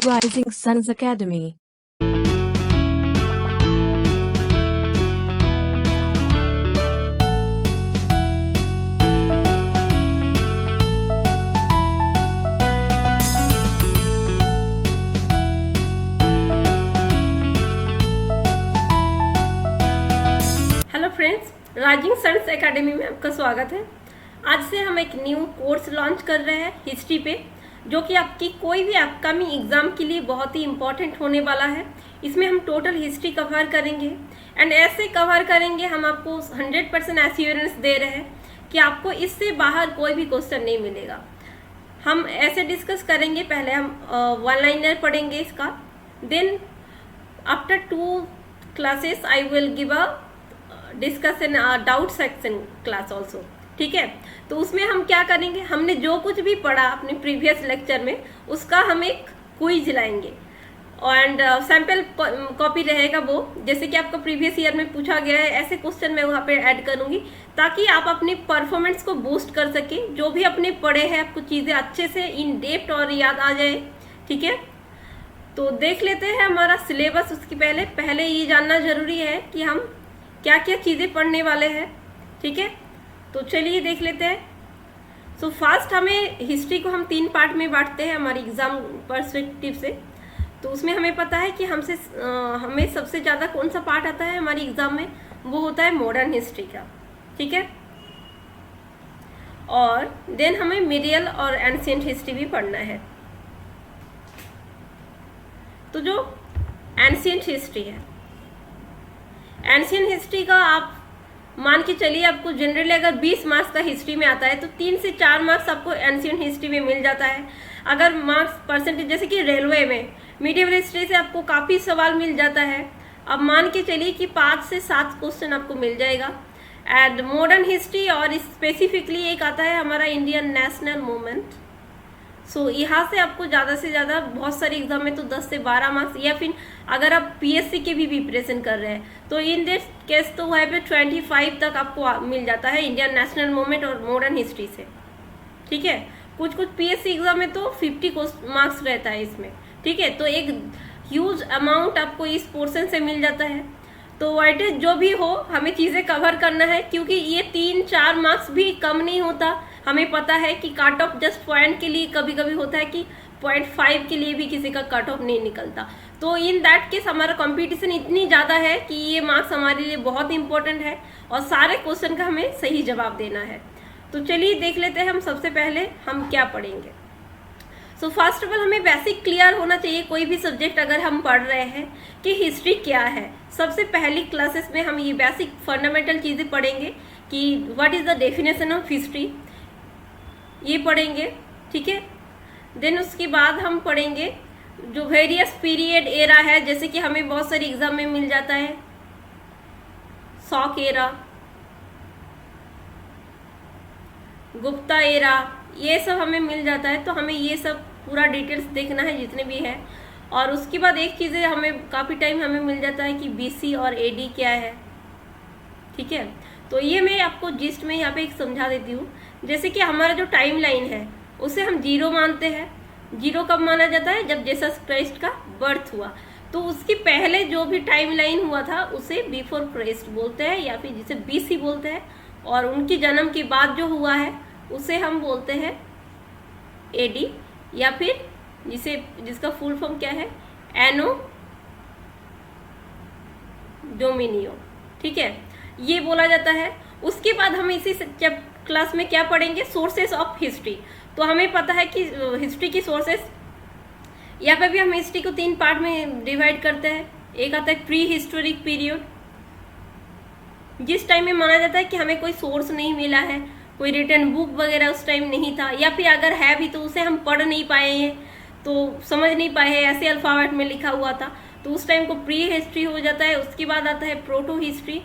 Rising Suns Academy. Hello friends, rising suns academy में आपका स्वागत है। आज से हम एक न्यू कोर्स लॉन्च कर रहे हैं हिस्ट्री पे, जो कि आपकी कोई भी अपकमिंग एग्जाम के लिए बहुत ही इम्पोर्टेंट होने वाला है। इसमें हम टोटल हिस्ट्री कवर करेंगे एंड ऐसे कवर करेंगे, हम आपको 100% एश्योरेंस दे रहे हैं कि आपको इससे बाहर कोई भी क्वेश्चन नहीं मिलेगा। हम ऐसे डिस्कस करेंगे, पहले हम वन लाइनर पढ़ेंगे इसका, then after 2 classes I will give a discussion doubt section class also. ठीक है, तो उसमें हम क्या करेंगे, हमने जो कुछ भी पढ़ा अपने प्रीवियस लेक्चर में उसका हम एक क्विज लाएंगे एंड सैम्पल कॉपी रहेगा वो, जैसे कि आपका प्रीवियस ईयर में पूछा गया है ऐसे क्वेश्चन मैं वहाँ पे ऐड करूँगी ताकि आप अपनी परफॉर्मेंस को बूस्ट कर सके। जो भी अपने पढ़े हैं आपको चीज़ें अच्छे से इन डेप्थ और याद आ जाए। ठीक है, तो देख लेते हैं हमारा सिलेबस। उसके पहले ये जानना जरूरी है कि हम क्या क्या चीज़ें पढ़ने वाले हैं। ठीक है, तो चलिए देख लेते हैं। सो फर्स्ट हमें हिस्ट्री को हम 3 पार्ट में बांटते हैं हमारी एग्जाम पर्सपेक्टिव से। तो उसमें हमें पता है कि हमें सबसे ज़्यादा कौन सा पार्ट आता है हमारी एग्जाम में, वो होता है मॉडर्न हिस्ट्री का। ठीक है, और देन हमें मिडियल और एंशिएंट हिस्ट्री भी पढ़ना है। तो जो एंशिएंट हिस्ट्री है, एंशिएंट हिस्ट्री का आप मान के चलिए आपको जनरली अगर 20 मार्क्स का हिस्ट्री में आता है तो 3 से 4 मार्क्स आपको एंशिएंट हिस्ट्री में मिल जाता है। अगर मार्क्स परसेंटेज जैसे कि रेलवे में मीडियम हिस्ट्री से आपको काफ़ी सवाल मिल जाता है, अब मान के चलिए कि 5 से 7 क्वेश्चन आपको मिल जाएगा। एंड मॉडर्न हिस्ट्री और स्पेसिफिकली एक आता है हमारा इंडियन नेशनल मूवमेंट। सो यहाँ से आपको ज़्यादा से ज़्यादा बहुत सारे एग्जाम में तो 10 से 12 मार्क्स, या फिर अगर आप पीएससी के भी प्रिपरेशन कर रहे हैं तो इन दिस केस तो वहाँ पे 25 तक आपको मिल जाता है इंडियन नेशनल मूवमेंट और मॉडर्न हिस्ट्री से। ठीक है, कुछ पीएससी एग्जाम में तो 50 मार्क्स रहता है इसमें। ठीक है, तो एक ह्यूज अमाउंट आपको इस पोर्शन से मिल जाता है। तो वाइट जो भी हो हमें चीज़ें कवर करना है, क्योंकि ये 3-4 मार्क्स भी कम नहीं होता। हमें पता है कि कट ऑफ जस्ट पॉइंट के लिए कभी कभी होता है कि 0.5 के लिए भी किसी का कट ऑफ नहीं निकलता। तो इन दैट केस हमारा कंपटीशन इतनी ज़्यादा है कि ये मार्क्स हमारे लिए बहुत इंपॉर्टेंट है और सारे क्वेश्चन का हमें सही जवाब देना है। तो चलिए देख लेते हैं हम सबसे पहले हम क्या पढ़ेंगे। सो फर्स्ट ऑफ ऑल हमें बेसिक क्लियर होना चाहिए कोई भी सब्जेक्ट अगर हम पढ़ रहे हैं कि हिस्ट्री क्या है। सबसे पहली क्लासेस में हम ये बेसिक फंडामेंटल चीज़ें पढ़ेंगे कि what is the definition of history, ये पढ़ेंगे। ठीक है, देन उसके बाद हम पढ़ेंगे जो वेरियस पीरियड एरा है, जैसे कि हमें बहुत सारी एग्जाम में मिल जाता है शॉक एरा, गुप्ता एरा, ये सब हमें मिल जाता है। तो हमें ये सब पूरा डिटेल्स देखना है जितने भी है। और उसके बाद एक चीज़ें हमें काफ़ी टाइम हमें मिल जाता है कि बीसी और एडी क्या है। ठीक है, तो ये मैं आपको जिस्ट में यहाँ पे एक समझा देती हूँ। जैसे कि हमारा जो टाइम लाइन है उसे हम 0 मानते हैं। 0 कब माना जाता है, जब जीसस क्राइस्ट का बर्थ हुआ। तो उसके पहले जो भी टाइम लाइन हुआ था उसे बिफोर क्राइस्ट बोलते हैं, या फिर जिसे बीसी बोलते हैं। और उनके जन्म के बाद जो हुआ है उसे हम बोलते हैं एडी, या फिर जिसका फुल फॉर्म क्या है, एनो डोमिनियो। ठीक है, ये बोला जाता है। उसके बाद हम इसी क्लास में क्या पढ़ेंगे, सोर्सेस ऑफ हिस्ट्री। तो हमें पता है कि हिस्ट्री की सोर्सेस, यहाँ पे भी हम हिस्ट्री को 3 पार्ट में डिवाइड करते हैं। एक आता है प्री हिस्टोरिक पीरियड, जिस टाइम में माना जाता है कि हमें कोई सोर्स नहीं मिला है, कोई रिटन बुक वगैरह उस टाइम नहीं था, या फिर अगर है भी तो उसे हम पढ़ नहीं पाए हैं, तो समझ नहीं पाए हैं, ऐसे अल्फाबेट में लिखा हुआ था, तो उस टाइम को प्री हिस्ट्री हो जाता है। उसके बाद आता है प्रोटो हिस्ट्री,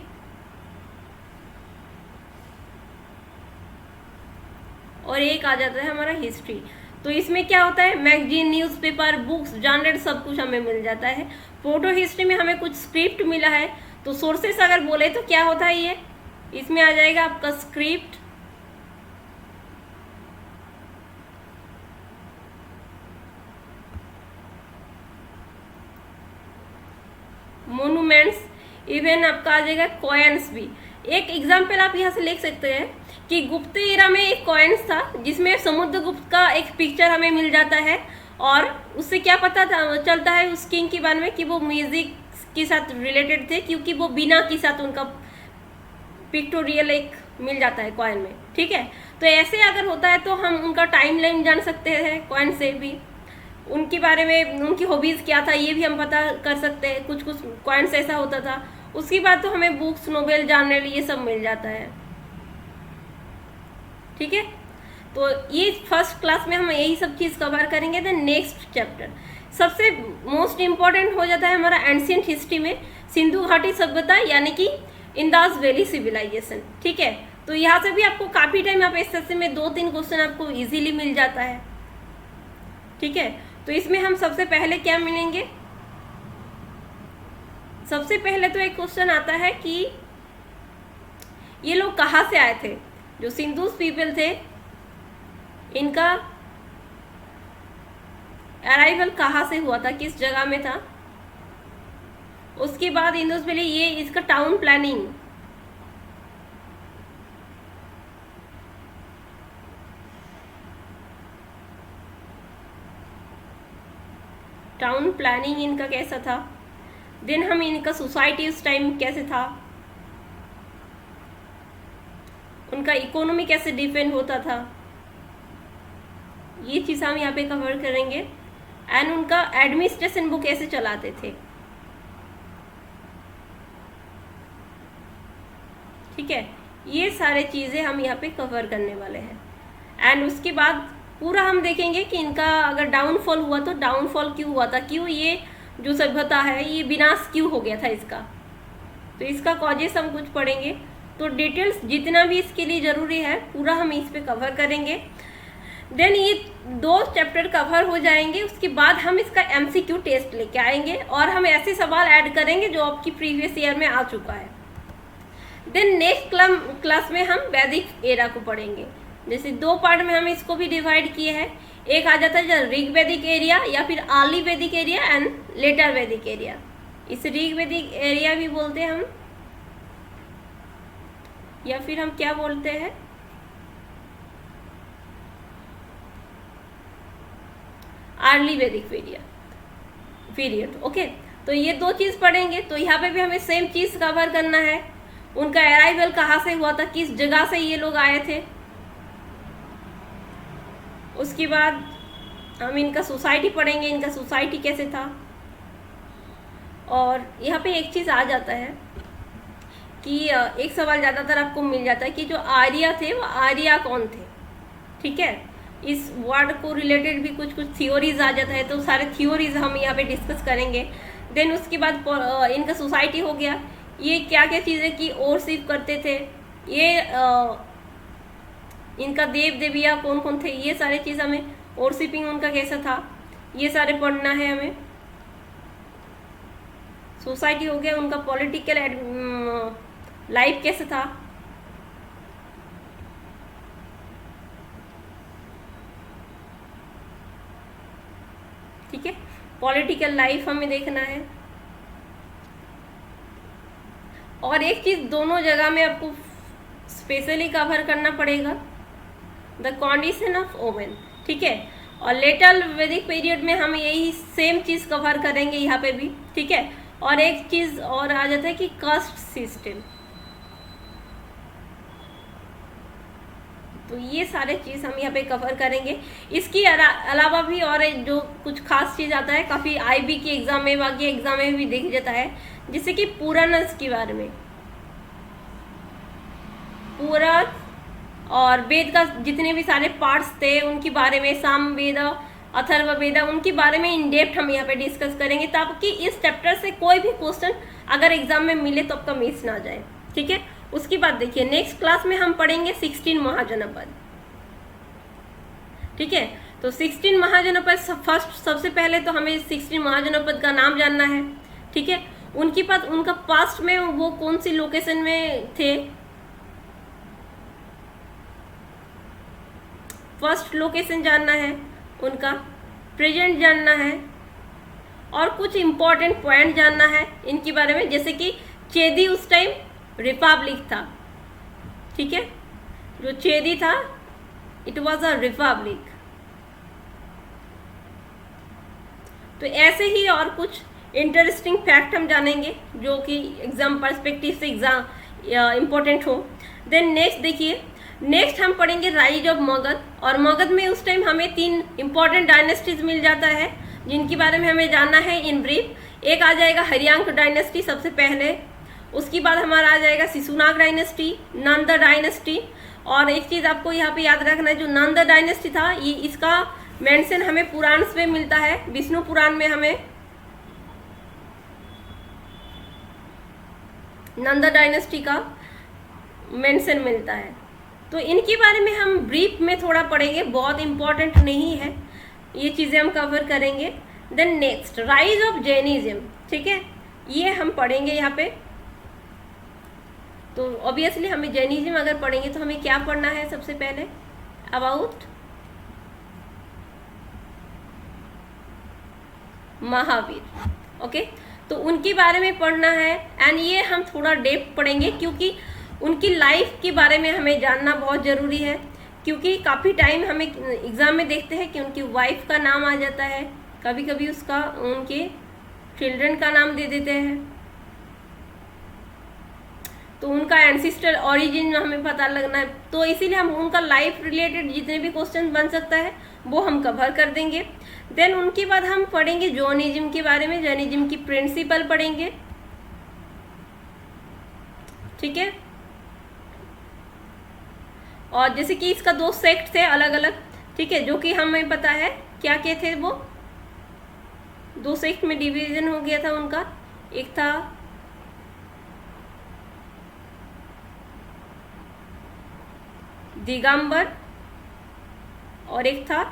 और एक आ जाता है हमारा हिस्ट्री। तो इसमें क्या होता है, मैगजीन, न्यूज़पेपर, बुक्स, जर्नल, सब कुछ हमें मिल जाता है। प्रोटो हिस्ट्री में हमें कुछ स्क्रिप्ट मिला है। तो सोर्सेस अगर बोले तो क्या होता है, ये इसमें आ जाएगा आपका स्क्रिप्ट, मोनूमेंट्स, इवन आपका आ जाएगा कॉइन्स भी। एक एग्जाम्पल आप यहाँ से लिख सकते हैं कि गुप्त एरा में एक कॉइन्स था जिसमें समुद्रगुप्त का एक पिक्चर हमें मिल जाता है, और उससे क्या पता चलता है उस किंग के बारे में कि वो म्यूजिक के साथ रिलेटेड थे, क्योंकि वो बीना के साथ उनका पिक्टोरियल एक मिल जाता है कॉइन में। ठीक है, तो ऐसे अगर होता है तो हम उनका टाइम लाइन जान सकते हैं कॉइन से भी, उनके बारे में, उनकी हॉबीज क्या था ये भी हम पता कर सकते हैं। कुछ कुछ कॉइन्स ऐसा होता था। उसके बाद तो हमें बुक्स, नोवेल, जर्नल ये सब मिल जाता है। ठीक है, तो ये फर्स्ट क्लास में हम यही सब चीज कवर करेंगे। देन नेक्स्ट चैप्टर सबसे मोस्ट इम्पॉर्टेंट हो जाता है हमारा एंशिएंट हिस्ट्री में सिंधु घाटी सभ्यता, यानी कि इंदास वैली सिविलाइजेशन। ठीक है, तो यहाँ से भी आपको काफी टाइम आप एसएससी में 2-3 क्वेश्चन आपको इजीली मिल जाता है। ठीक है, तो इसमें हम सबसे पहले क्या मिलेंगे, सबसे पहले तो एक क्वेश्चन आता है कि ये लोग कहाँ से आए थे, जो सिंधु पीपल थे इनका अराइवल कहाँ से हुआ था, किस जगह में था। उसके बाद इंडस वैली, ये इसका टाउन प्लानिंग, टाउन प्लानिंग इनका कैसा था। देन हम इनका सोसाइटी उस टाइम कैसे था, उनका इकोनॉमी कैसे डिपेंड होता था, ये चीज हम यहाँ पे कवर करेंगे। एंड उनका एडमिनिस्ट्रेशन वो कैसे चलाते थे। ठीक है, ये सारे चीजें हम यहाँ पे कवर करने वाले हैं। एंड उसके बाद पूरा हम देखेंगे कि इनका अगर डाउनफॉल हुआ तो डाउनफॉल क्यों हुआ था, क्यों ये जो सभ्यता है ये विनाश क्यों हो गया था इसका, तो इसका कॉजेस हम कुछ पढ़ेंगे। तो डिटेल्स जितना भी इसके लिए जरूरी है पूरा हम इस पे कवर करेंगे। देन ये 2 चैप्टर कवर हो जाएंगे, उसके बाद हम इसका एमसीक्यू टेस्ट लेके आएंगे और हम ऐसे सवाल ऐड करेंगे जो आपकी प्रीवियस ईयर में आ चुका है। देन नेक्स्ट क्लास में हम वैदिक एरा को पढ़ेंगे। जैसे 2 पार्ट में हम इसको भी डिवाइड किए हैं। एक आ जाता है ऋग वैदिक एरिया या फिर अर्ली वैदिक एरिया एंड लेटर वैदिक एरिया। इस ऋग वैदिक एरिया भी बोलते हैं हम, या फिर हम क्या बोलते हैं, अर्ली वैदिक पीरियड। ओके, तो ये 2 चीज पढ़ेंगे। तो यहाँ पे भी हमें सेम चीज कवर करना है, उनका अराइवल कहाँ से हुआ था, किस जगह से ये लोग आए थे। उसके बाद हम इनका सोसाइटी पढ़ेंगे, इनका सोसाइटी कैसे था। और यहाँ पे एक चीज आ जाता है कि एक सवाल ज्यादातर आपको मिल जाता है कि जो आर्या थे वो आर्या कौन थे। ठीक है, इस वर्ड को रिलेटेड भी कुछ कुछ थियोरीज आ जाता है, तो सारे थियोरीज हम यहाँ पे डिस्कस करेंगे। देन उसके बाद इनका सोसाइटी हो गया, ये क्या क्या चीज़ें की वर्शिप करते थे, ये इनका देव देविया कौन कौन थे, ये सारे चीज़ हमें, वर्शिपिंग उनका कैसा था, ये सारे पढ़ना है हमें। सोसाइटी हो गया, उनका पॉलिटिकल लाइफ कैसे था। ठीक है, पॉलिटिकल लाइफ हमें देखना है। और एक चीज दोनों जगह में आपको स्पेशली कवर करना पड़ेगा, द कंडीशन ऑफ वोमेन। ठीक है, और लेटर वैदिक पीरियड में हम यही सेम चीज कवर करेंगे यहाँ पे भी। ठीक है, और एक चीज और आ जाता है कि कास्ट सिस्टम। तो ये सारे चीज हम यहाँ पे कवर करेंगे। इसके अलावा भी और जो कुछ खास चीज आता है, काफी आईबी के एग्जाम में, बाकी एग्जाम में भी दिख जाता है, जैसे कि पुराणस के बारे में, पुराण और वेद का जितने भी सारे पार्ट्स थे उनके बारे में, साम वेद, अथर्व वेद, उनके बारे में इन डेप्थ हम यहाँ पे डिस्कस करेंगे, ताकि इस चैप्टर से कोई भी क्वेश्चन अगर एग्जाम में मिले तो आपका मिस ना जाए। ठीक है, उसके बाद देखिए नेक्स्ट क्लास में हम पढ़ेंगे 16 महाजनपद। ठीक है, तो 16 महाजनपद सबसे पहले तो हमें 16 महाजनपद का नाम जानना है। ठीक है, उनकी पास उनका पास्ट में वो कौन सी लोकेशन में थे, फर्स्ट लोकेशन जानना है, उनका प्रेजेंट जानना है, और कुछ इंपॉर्टेंट पॉइंट जानना है इनके बारे में, जैसे कि चेदी उस टाइम रिपब्लिक था, ठीक है, जो चेदी था इट वाज अ रिपब्लिक। तो ऐसे ही और कुछ इंटरेस्टिंग फैक्ट हम जानेंगे जो कि एग्जाम पर्सपेक्टिव से एग्जाम इम्पोर्टेंट हो। देन नेक्स्ट देखिए, नेक्स्ट हम पढ़ेंगे राइज ऑफ मगध, और मगध में उस टाइम हमें 3 इंपॉर्टेंट डायनेस्टीज मिल जाता है जिनके बारे में हमें जानना है इन ब्रीफ। एक आ जाएगा हरियांक डायनेस्टी सबसे पहले, उसके बाद हमारा आ जाएगा शिशुनाग डायनेस्टी, नंद डायनेस्टी, और एक चीज आपको यहाँ पे याद रखना है, जो नंद डायनेस्टी था ये इसका मेंशन हमें पुराण में मिलता है, विष्णु पुराण में हमें नंद डायनेस्टी का मेंशन मिलता है। तो इनके बारे में हम ब्रीफ में थोड़ा पढ़ेंगे, बहुत इंपॉर्टेंट नहीं है, ये चीजें हम कवर करेंगे। Then next rise of Jainism, ठीक है, ये हम पढ़ेंगे यहाँ पे। तो ऑब्वियसली हमें जैनिज्म अगर पढ़ेंगे तो हमें क्या पढ़ना है सबसे पहले, अबाउट महावीर, ओके, तो उनके बारे में पढ़ना है। एंड ये हम थोड़ा डेप्थ पढ़ेंगे क्योंकि उनकी लाइफ के बारे में हमें जानना बहुत ज़रूरी है, क्योंकि काफ़ी टाइम हमें एग्ज़ाम में देखते हैं कि उनकी वाइफ का नाम आ जाता है, कभी कभी उसका उनके चिल्ड्रन का नाम दे देते हैं, तो उनका एंसिस्टर ओरिजिन हमें पता लगना है। तो इसीलिए हम उनका लाइफ रिलेटेड जितने भी क्वेश्चन बन सकता है वो हम कवर कर देंगे। देन उनके बाद हम पढ़ेंगे जॉनिज्म के बारे में, जॉनिज्म की प्रिंसिपल पढ़ेंगे, ठीक है, और जैसे कि इसका 2 सेक्ट थे अलग अलग, ठीक है, जो कि हमें पता है क्या क्या थे, वो 2 सेक्ट में डिवीजन हो गया था उनका, एक था दिगंबर और एक था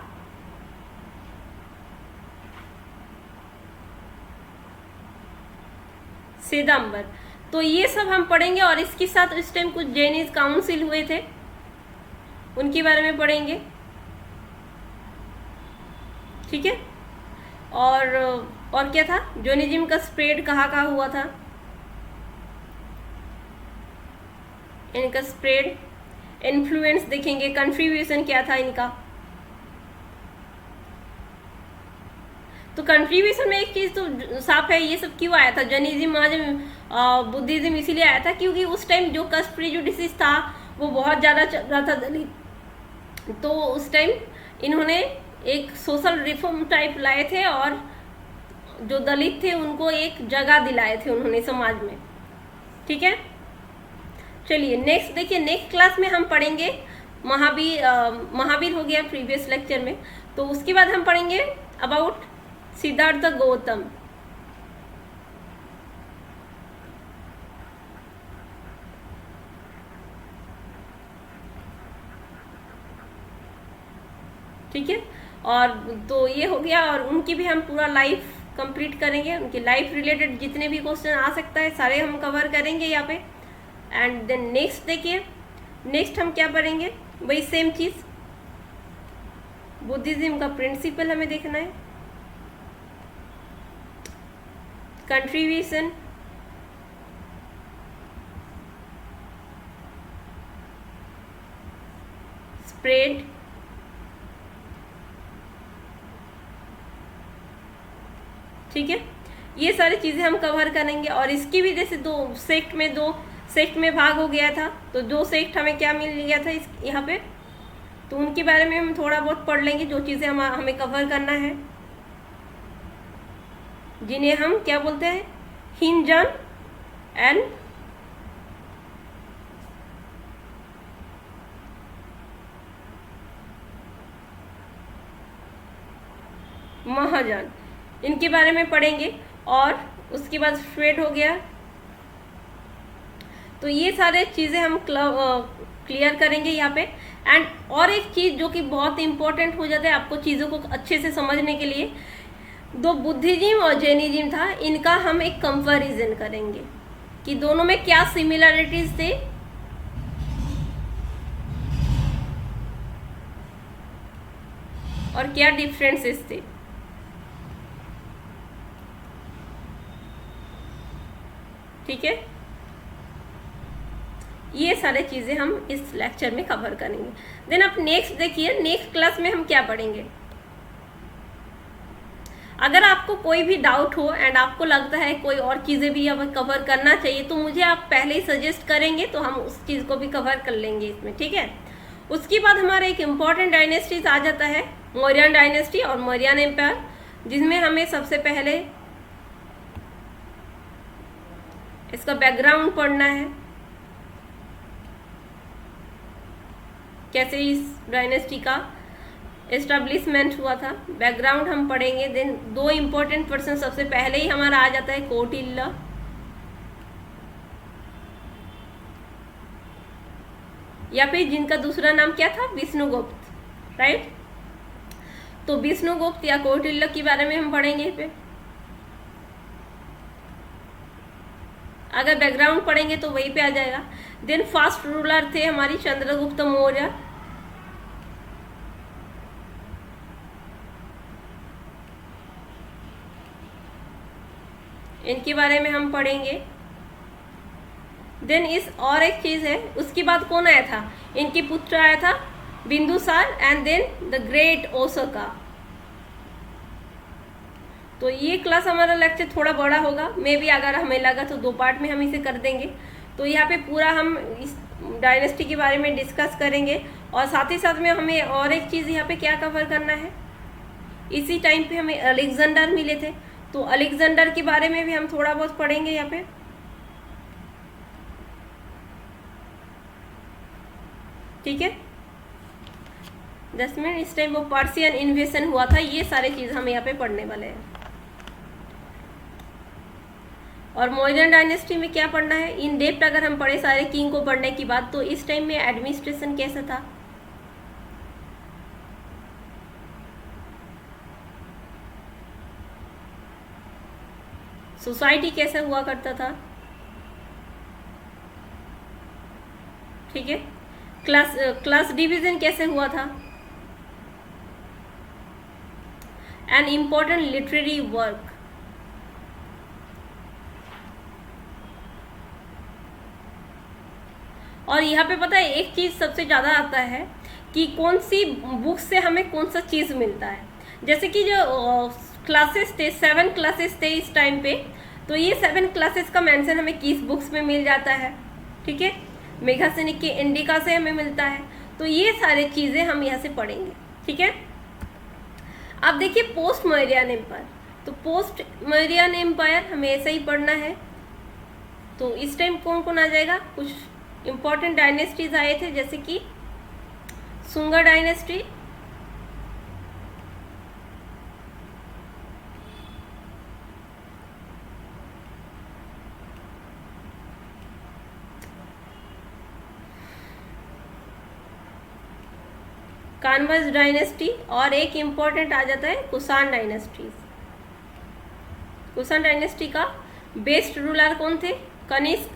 सिदंबर। तो ये सब हम पढ़ेंगे, और इसके साथ इस टाइम कुछ जैनिज काउंसिल हुए थे उनके बारे में पढ़ेंगे, ठीक है, और क्या था, जॉनिज्म का स्प्रेड कहाँ हुआ था, इनका स्प्रेड, इन्फ्लुएंस देखेंगे, कंट्रीब्यूशन क्या था इनका। तो कंट्रीब्यूशन में एक चीज तो साफ है, ये सब क्यों आया था, जैनिज्म आज बुद्धिज्म इसीलिए आया था क्योंकि उस टाइम जो कस्ट प्रेजुडिस था वो बहुत ज़्यादा चल रहा था दलित, तो उस टाइम इन्होंने एक सोशल रिफॉर्म टाइप लाए थे और जो दलित थे उनको एक जगह दिलाए थे उन्होंने समाज में, ठीक है। चलिए नेक्स्ट देखिए, नेक्स्ट क्लास में हम पढ़ेंगे महावीर हो गया प्रीवियस लेक्चर में, तो उसके बाद हम पढ़ेंगे अबाउट सिद्धार्थ गौतम, ठीक है, और तो ये हो गया, और उनकी भी हम पूरा लाइफ कंप्लीट करेंगे, उनकी लाइफ रिलेटेड जितने भी क्वेश्चन आ सकता है सारे हम कवर करेंगे यहाँ पे। एंड देन नेक्स्ट देखिए, नेक्स्ट हम क्या पढ़ेंगे, वही सेम चीज, बुद्धिज्म का प्रिंसिपल हमें देखना है, कंट्रीब्यूशन, स्प्रेड, ठीक है, ये सारी चीजें हम कवर करेंगे। और इसकी भी जैसे दो सेक्ट में भाग हो गया था, तो 2 सेक्ट हमें क्या मिल गया था इस यहाँ पे, तो उनके बारे में हम थोड़ा बहुत पढ़ लेंगे, जो चीजें हमें कवर करना है, जिन्हें हम क्या बोलते हैं, हिनजन एंड महाजन, इनके बारे में पढ़ेंगे। और उसके बाद स्प्रेड हो गया, तो ये सारे चीज़ें हम क्लियर करेंगे यहाँ पे। एंड और एक चीज़ जो कि बहुत इंपॉर्टेंट हो जाता है आपको चीज़ों को अच्छे से समझने के लिए, दो बुद्धिज्म और जैनिज्म था, इनका हम एक कंपैरिजन करेंगे कि दोनों में क्या सिमिलरिटीज थे और क्या डिफरेंसेस थे। ठीक है, ये सारे चीज़ें हम इस लेक्चर में कवर करेंगे। देन आप नेक्स्ट देखिए, नेक्स्ट क्लास में हम क्या पढ़ेंगे। अगर आपको कोई भी डाउट हो एंड आपको लगता है कोई और चीज़ें भी अब कवर करना चाहिए तो मुझे आप पहले ही सजेस्ट करेंगे तो हम उस चीज़ को भी कवर कर लेंगे इसमें, ठीक है। उसके बाद हमारा एक इम्पॉर्टेंट डायनेस्टीज आ जाता है, मौर्यन डायनेस्टी और मौर्यन एम्पायर, जिसमें हमें सबसे पहले इसका बैकग्राउंड पढ़ना है, कैसे इस डायनेस्टी का एस्टेब्लिशमेंट हुआ था, बैकग्राउंड हम पढ़ेंगे। देन दो इम्पोर्टेंट पर्सन सबसे पहले ही हमारा आ जाता है कौटिल्य, या फिर जिनका दूसरा नाम क्या था, विष्णुगुप्त, राइट। तो विष्णुगुप्त या कौटिल्य के बारे में हम पढ़ेंगे पे। अगर बैकग्राउंड पढ़ेंगे तो वहीं पे आ जाएगा। देन फर्स्ट रूलर थे हमारी चंद्रगुप्त मौर्य, इनके बारे में हम पढ़ेंगे। देन इस और एक चीज है, उसके बाद कौन आया था, इनके पुत्र आया था Bindusara and then the great Ashoka. तो ये क्लास हमारा लेक्चर थोड़ा बड़ा होगा, मे भी अगर हमें लगा तो 2 पार्ट में हम इसे कर देंगे। तो यहाँ पे पूरा हम इस डायनेस्टी के बारे में डिस्कस करेंगे और साथ ही साथ में हमें और एक चीज़ यहाँ पे क्या कवर करना है, इसी टाइम पे हमें अलेक्जेंडर मिले थे तो अलेक्जेंडर के बारे में भी हम थोड़ा बहुत पढ़ेंगे यहाँ पे, ठीक है। 10 मिनट, इस टाइम वो पर्शियन इन्वेशन हुआ था, ये सारे चीज़ हम यहाँ पे पढ़ने वाले हैं। और मौर्यन डायनेस्टी में क्या पढ़ना है इन डेप्थ, अगर हम पढ़े सारे किंग को पढ़ने की बात, तो इस टाइम में एडमिनिस्ट्रेशन कैसा था, सोसाइटी कैसा हुआ करता था, ठीक है, क्लास डिवीजन कैसे हुआ था, एंड इम्पोर्टेंट लिटरेरी वर्क। और यहाँ पे पता है एक चीज सबसे ज्यादा आता है कि कौन सी बुक से हमें कौन सा चीज मिलता है। जैसे कि जो क्लासेस थे, 7 क्लासेस थे इस टाइम पे, तो ये 7 क्लासेस का मेंशन हमें किस बुक्स में मिल जाता है, ठीक है, मेघासनिक के इंडिका से हमें मिलता है। तो ये सारी चीजें हम यहाँ से पढ़ेंगे, ठीक है। अब देखिए पोस्ट मौर्यन एम्पायर, तो पोस्ट मौर्यन एम्पायर हमें ऐसा ही पढ़ना है। तो इस टाइम कौन कौन आ जाएगा, कुछ इम्पोर्टेंट डायनेस्टीज आए थे जैसे कि सुंगा डायनेस्टी, कान्वस डायनेस्टी, और एक इम्पोर्टेंट आ जाता है कुषाण डायनेस्टीज। कुषाण डायनेस्टी का बेस्ट रूलर कौन थे, कनिष्क,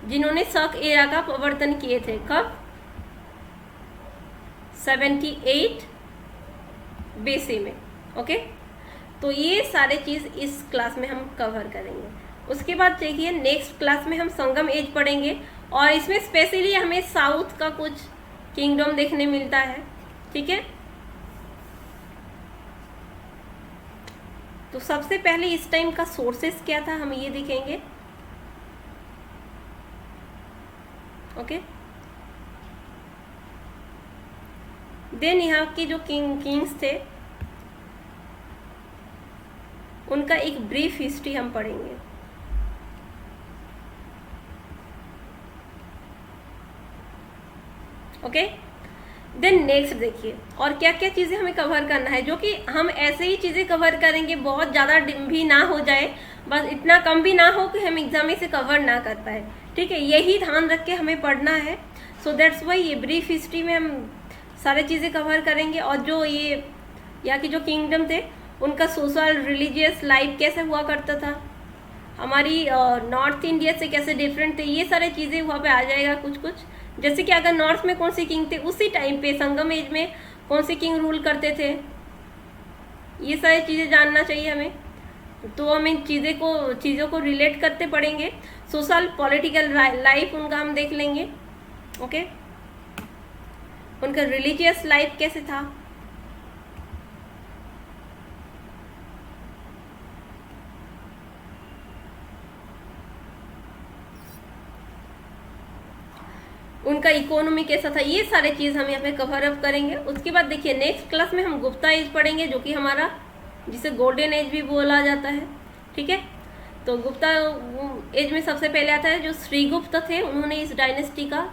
जिन्होंने शक एरा का प्रवर्तन किए थे। कब, 78 BC में, ओके। तो ये सारे चीज इस क्लास में हम कवर करेंगे। उसके बाद देखिए नेक्स्ट क्लास में हम संगम एज पढ़ेंगे और इसमें स्पेशली हमें साउथ का कुछ किंगडम देखने मिलता है, ठीक है। तो सबसे पहले इस टाइम का सोर्सेस क्या था हम ये देखेंगे, ओके। देन यहाँ के जो किंग्स थे उनका एक ब्रीफ हिस्ट्री हम पढ़ेंगे, ओके। देन नेक्स्ट देखिए और क्या क्या चीज़ें हमें कवर करना है, जो कि हम ऐसे ही चीज़ें कवर करेंगे, बहुत ज़्यादा भी ना हो जाए, बस इतना कम भी ना हो कि हम एग्जाम में से कवर ना कर पाए, ठीक है। यही ध्यान रख के हमें पढ़ना है। सो दैट्स वाई ये ब्रीफ हिस्ट्री में हम सारी चीज़ें कवर करेंगे। और जो ये यहाँ के जो किंगडम थे उनका सोशल रिलीजियस लाइफ कैसे हुआ करता था, हमारी नॉर्थ इंडिया से कैसे डिफरेंट थे, ये सारी चीज़ें वहाँ पे आ जाएगा कुछ कुछ। जैसे कि अगर नॉर्थ में कौन से किंग थे, उसी टाइम पे संगम एज में कौन से किंग रूल करते थे, ये सारी चीज़ें जानना चाहिए हमें। तो हम इन चीज़ों को रिलेट करते पढ़ेंगे। सोशल पॉलिटिकल लाइफ उनका हम देख लेंगे। ओके, उनका रिलीजियस लाइफ कैसे था, उनका इकोनॉमी कैसा था, ये सारे चीज़ हम यहाँ पे कवर अप करेंगे। उसके बाद देखिए नेक्स्ट क्लास में हम गुप्ता एज पढ़ेंगे, जो कि हमारा जिसे गोल्डन एज भी बोला जाता है। ठीक है, तो गुप्ता एज में सबसे पहले आता है जो श्रीगुप्त थे, उन्होंने इस डायनेस्टी का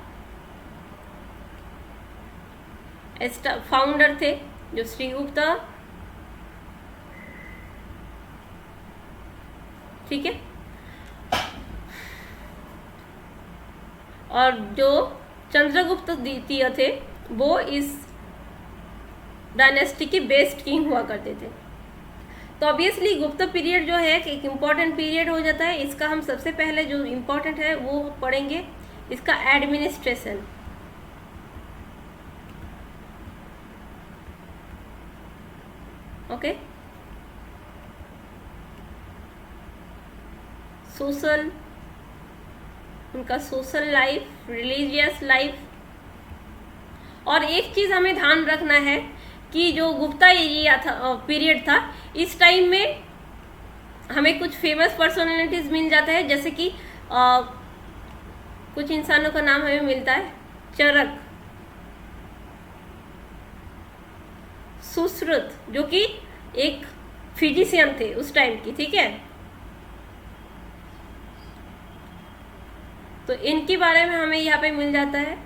फाउंडर थे, जो श्रीगुप्त। ठीक है, और जो चंद्रगुप्त द्वितीय थे वो इस डायनेस्टी के बेस्ट किंग हुआ करते थे। तो ऑब्वियसली गुप्त पीरियड जो है एक इम्पॉर्टेंट पीरियड हो जाता है। इसका हम सबसे पहले जो इम्पोर्टेंट है वो पढ़ेंगे, इसका एडमिनिस्ट्रेशन। ओके, सोशल, उनका सोशल लाइफ, रिलीजियस लाइफ। और एक चीज़ हमें ध्यान रखना है कि जो गुप्ता एरिया था, पीरियड था, इस टाइम में हमें कुछ फेमस पर्सनालिटीज मिल जाता है, जैसे कि कुछ इंसानों का नाम हमें मिलता है, चरक, सुश्रुत, जो कि एक फिजिशियन थे उस टाइम की। ठीक है, तो इनके बारे में हमें यहाँ पे मिल जाता है।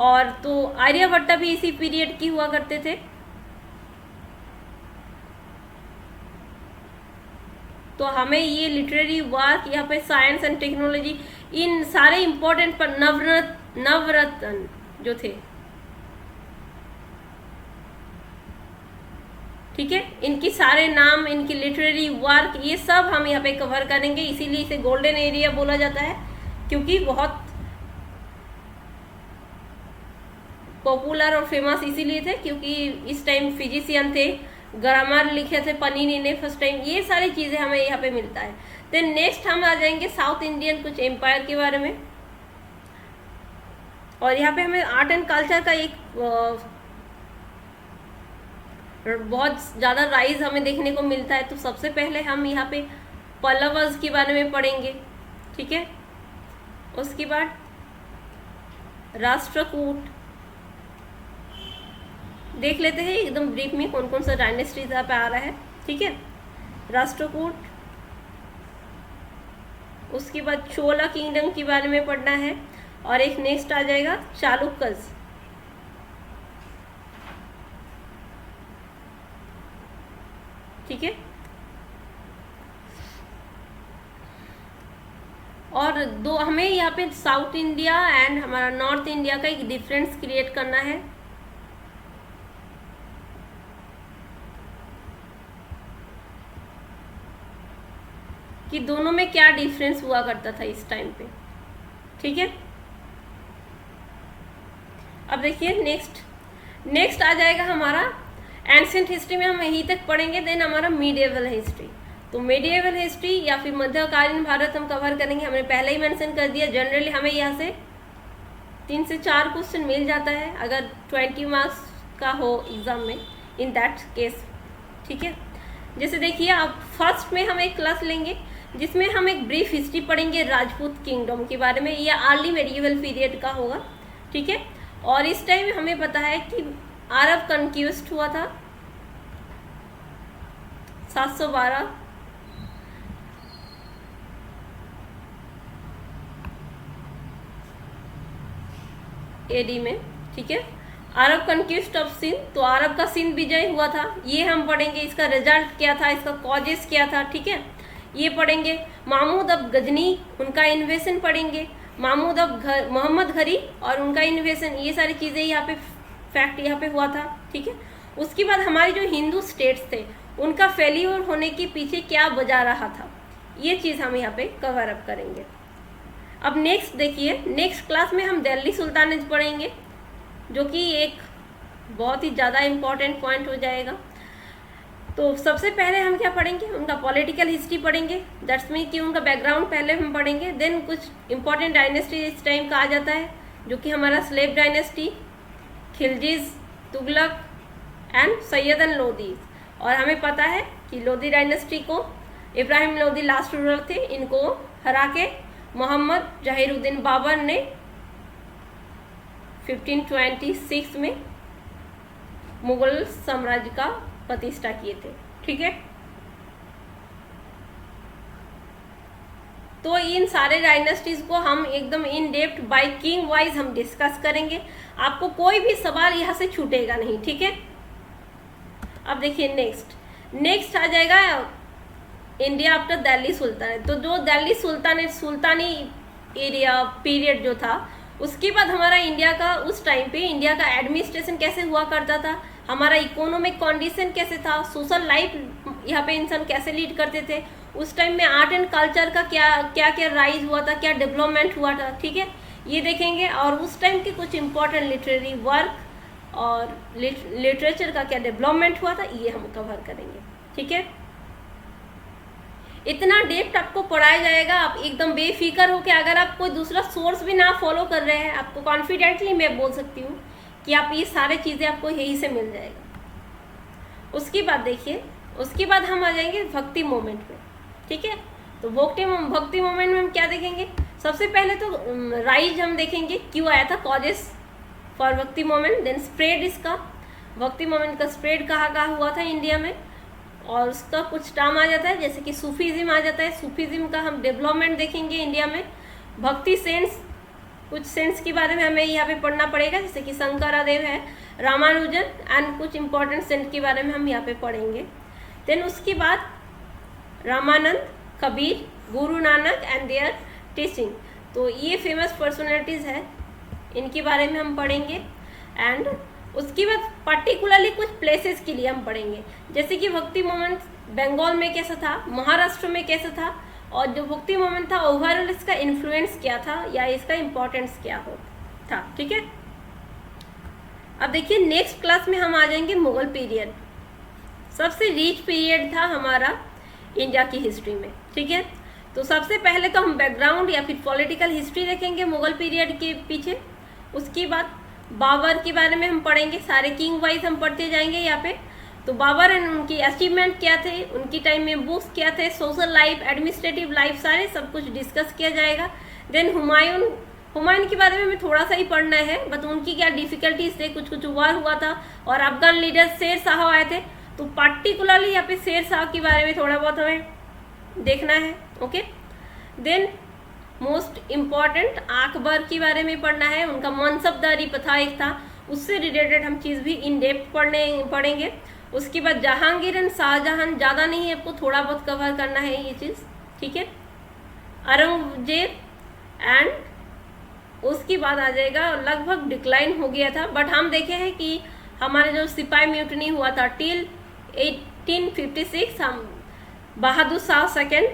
और तो आर्यभट्ट भी इसी पीरियड की हुआ करते थे। तो हमें ये लिटरेरी वर्क, यहाँ पे साइंस एंड टेक्नोलॉजी, इन सारे इंपॉर्टेंट पर नवरत्न जो थे, ठीक है, इनकी सारे नाम, इनकी लिटरेरी वर्क, ये सब हम यहाँ पे कवर करेंगे। इसीलिए इसे गोल्डन एरिया बोला जाता है, क्योंकि बहुत पॉपुलर और फेमस इसीलिए थे क्योंकि इस टाइम फिजिशियन थे, ग्रामर लिखे थे पनीनी ने फर्स्ट टाइम। ये सारी चीज़ें हमें यहाँ पे मिलता है। देन नेक्स्ट हम आ जाएंगे साउथ इंडियन कुछ एम्पायर के बारे में। और यहाँ पे हमें आर्ट एंड कल्चर का एक बहुत ज़्यादा राइज हमें देखने को मिलता है। तो सबसे पहले हम यहाँ पे पल्लवस के बारे में पढ़ेंगे। ठीक है, उसके बाद राष्ट्रकूट देख लेते हैं एकदम ब्रीफ में कौन कौन सा डायनेस्टीज यहाँ पे आ रहा है। ठीक है, राष्ट्रकूट, उसके बाद चोला किंगडम के बारे में पढ़ना है, और एक नेक्स्ट आ जाएगा चालुक्यस। ठीक है, और दो हमें यहाँ पे साउथ इंडिया एंड हमारा नॉर्थ इंडिया का एक डिफरेंस क्रिएट करना है। कि दोनों में क्या डिफरेंस हुआ करता था इस टाइम पे। ठीक है, अब देखिए नेक्स्ट आ जाएगा हमारा एंशिएंट हिस्ट्री में हम यहीं तक पढ़ेंगे। देन हमारा मीडिएवल हिस्ट्री। तो मीडिएवल हिस्ट्री या फिर मध्यकालीन भारत हम कवर करेंगे। हमने पहले ही मेंशन कर दिया, जनरली हमें यहाँ से 3 से 4 क्वेश्चन मिल जाता है अगर 20 मार्क्स का हो एग्जाम में, इन दैट केस। ठीक है, जैसे देखिए अब फर्स्ट में हम एक क्लास लेंगे जिसमें हम एक ब्रीफ हिस्ट्री पढ़ेंगे राजपूत किंगडम के बारे में, या अर्ली मेडिएवल पीरियड का होगा। ठीक है, और इस टाइम हमें पता है कि अरब कन्क्यूस्ट हुआ था 712 एडी में। ठीक है, अरब कन्क्यूस्ट ऑफ सिंध, तो अरब का सिंध विजय हुआ था, ये हम पढ़ेंगे। इसका रिजल्ट क्या था, इसका कॉजेस क्या था, ठीक है, ये पढ़ेंगे। महमूद अब गजनी, उनका इन्वेशन पढ़ेंगे। महमूद अब मोहम्मद घरी और उनका इन्वेशन, ये सारी चीज़ें यहाँ पे फैक्ट यहाँ पे हुआ था। ठीक है, उसके बाद हमारे जो हिंदू स्टेट्स थे उनका फेल्यूर होने के पीछे क्या वजह रहा था, ये चीज़ हम यहाँ पे कवर अप करेंगे। अब नेक्स्ट देखिए, नेक्स्ट क्लास में हम दिल्ली सुल्तानेट पढ़ेंगे, जो कि एक बहुत ही ज़्यादा इम्पॉर्टेंट पॉइंट हो जाएगा। तो सबसे पहले हम क्या पढ़ेंगे, उनका पॉलिटिकल हिस्ट्री पढ़ेंगे, दैट्स मीन कि उनका बैकग्राउंड पहले हम पढ़ेंगे। देन कुछ इंपॉर्टेंट डायनेस्टी इस टाइम का आ जाता है, जो कि हमारा slave dynasty, Khiljis, Tughlaq and Sayyid and Lodi. और हमें पता है कि लोधी डायनेस्टी को इब्राहिम लोधी लास्ट रूलर थे, इनको हरा के मोहम्मद जहीरुद्दीन बाबर ने 1526 में मुगल साम्राज्य का प्रतिष्ठा किए थे। ठीक है, तो इन सारे डायनेस्टीज को हम एकदम in depth by king wise हम डिस्कस करेंगे, आपको कोई भी सवाल यहाँ से छूटेगा नहीं। ठीक है, अब देखिए नेक्स्ट आ जाएगा इंडिया आफ्टर दिल्ली सुल्तानेट। तो जो दिल्ली सुल्तानी एरिया पीरियड जो था, उसके बाद हमारा इंडिया का उस टाइम पे इंडिया का एडमिनिस्ट्रेशन कैसे हुआ करता था, हमारा इकोनॉमिक कंडीशन कैसे था, सोशल लाइफ यहाँ पे इंसान कैसे लीड करते थे, उस टाइम में आर्ट एंड कल्चर का क्या राइज हुआ था, क्या डेवलपमेंट हुआ था। ठीक है, ये देखेंगे। और उस टाइम के कुछ इंपॉर्टेंट लिटरेरी वर्क और लिटरेचर का क्या डेवलपमेंट हुआ था, ये हम कवर करेंगे। ठीक है, इतना डेप्थ आपको पढ़ाया जाएगा, आप एकदम बेफिक्र हो कि अगर आप कोई दूसरा सोर्स भी ना फॉलो कर रहे हैं, आपको कॉन्फिडेंटली मैं बोल सकती हूँ कि आप ये सारे चीज़ें आपको यहीं से मिल जाएगा। उसके बाद देखिए, उसके बाद हम आ जाएंगे भक्ति मोमेंट में। ठीक है, तो भक्ति मोमेंट में हम क्या देखेंगे, सबसे पहले तो राइज हम देखेंगे क्यों आया था, कॉजेस फॉर भक्ति मोमेंट। देन स्प्रेड, इसका भक्ति मोमेंट का स्प्रेड कहाँ हुआ था इंडिया में, और उसका कुछ टर्म आ जाता है जैसे कि सूफीज़म आ जाता है, सूफीज़म का हम डेवलपमेंट देखेंगे इंडिया में। भक्ति सेंट्स, कुछ सेंट्स के बारे में हमें यहाँ पे पढ़ना पड़ेगा, जैसे कि शंकरादेव है, रामानुजन एंड कुछ इंपॉर्टेंट सेंट के बारे में हम यहाँ पे पढ़ेंगे। देन उसके बाद Ramanand, Kabir, Guru Nanak and there teaching. तो ये फेमस पर्सनैलिटीज़ है, इनके बारे में हम पढ़ेंगे। एंड उसके बाद पर्टिकुलरली कुछ प्लेसेस के लिए हम पढ़ेंगे, जैसे कि भक्ति मोमेंट बंगाल में कैसा था, महाराष्ट्र में कैसा था, और जो भक्ति मोमेंट था ओवरऑल इसका इन्फ्लुएंस क्या था या इसका इम्पोर्टेंस क्या था। ठीक है, अब देखिए नेक्स्ट क्लास में हम आ जाएंगे मुगल पीरियड। सबसे रिच पीरियड था हमारा इंडिया की हिस्ट्री में। ठीक है, तो सबसे पहले तो हम बैकग्राउंड या फिर पॉलिटिकल हिस्ट्री देखेंगे मुगल पीरियड के पीछे। उसके बाद बाबर के बारे में हम पढ़ेंगे, सारे किंग वाइज हम पढ़ते जाएंगे यहाँ पे। तो बाबर एंड उनकी अचीवमेंट क्या थे, उनकी टाइम में बुक्स क्या थे, सोशल लाइफ, एडमिनिस्ट्रेटिव लाइफ, सारे सब कुछ डिस्कस किया जाएगा। देन हुमायूं के बारे में हमें थोड़ा सा ही पढ़ना है, बट उनकी क्या डिफिकल्टीज थे, कुछ वार हुआ था, और अफगान लीडर शेर शाह आए थे, तो पर्टिकुलरली यहाँ पे शेर शाह के बारे में थोड़ा बहुत हमें देखना है। Okay, then most important Akbar के बारे में पढ़ना है, उनका मनसबदारी प्रथा एक था, उससे रिलेटेड हम चीज़ भी इन डेप्थ पढ़ेंगे। उसके बाद जहांगीर एंड शाहजहां, ज़्यादा नहीं, आपको थोड़ा बहुत कवर करना है ये चीज़। ठीक है, औरंगजेब एंड उसके बाद आ जाएगा, लगभग डिक्लाइन हो गया था, बट हम देखे हैं कि हमारे जो सिपाही म्यूटनी हुआ था टिल 1856, हम बहादुर शाह सेकेंड,